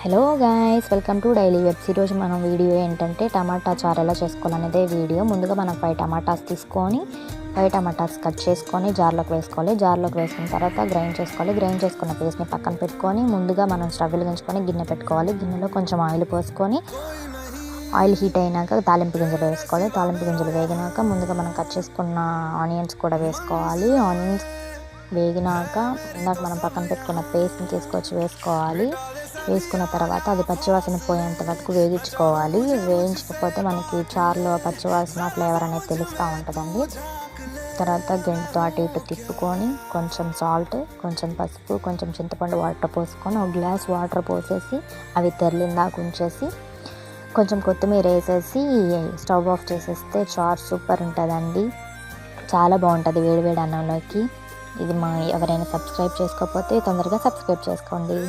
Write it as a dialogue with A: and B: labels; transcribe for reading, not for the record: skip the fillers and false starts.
A: Hello guys, welcome to daily webs. ఈరోజు మనం video ఏంటంటే టమాటా చారు ఎలా చేసుకోవాలనేదే వీడియో. ముందుగా మనం 5 టమాటాస్ తీసుకొని 5 టమాటాస్ కట్ చేసుకొని జార్లోకి వేసుకోవాలి. జార్లోకి వేసుకున్న తర్వాత గ్రైండ్ చేసుకోవాలి. గ్రైండ్ చేసుకున్న పేస్ట్ని పక్కన పెట్టుకొని ముందుగా మనం స్టవ్ వెలిగించుకొని గిన్నె పెట్టుకోవాలి. గిన్నెలో కొంచెం ఆయిల్ పోసుకొని ఆయిల్ హీట్ అయినాక తాలింపు గింజలు వేసుకోవాలి. తాలింపు గింజలు వేగినాక ముందుగా మనం కట్ చేసుకున్న ఆనియన్స్ కూడా వేసుకోవాలి. ఆనియన్స్ వేగినాక ఇందాక మనం పక్కన పెట్టుకున్న పేస్ట్ని తీసుకొచ్చి వేసుకోవాలి. వేసుకున్న తర్వాత అది పచ్చివాసన పోయేంత వరకు వేగించుకోవాలి. వేయించకపోతే మనకి చారులో పచ్చివాసన ఫ్లేవర్ అనేది తెలుస్తూ ఉంటుందండి. తర్వాత గెంటుతో అటు ఇటు తిప్పుకొని కొంచెం సాల్ట్, కొంచెం పసుపు, కొంచెం చింతపండు వాటర్ పోసుకొని ఒక గ్లాస్ వాటర్ పోసేసి అవి తెరలిందాక ఉంచేసి కొంచెం కొత్తిమీర వేసేసి స్టవ్ ఆఫ్ చేసేస్తే చారు సూపర్ ఉంటుందండి. చాలా బాగుంటుంది వేడివేడి అన్నంలోకి. ఇది ఎవరైనా సబ్స్క్రైబ్ చేసుకోకపోతే తొందరగా సబ్స్క్రైబ్ చేసుకోండి.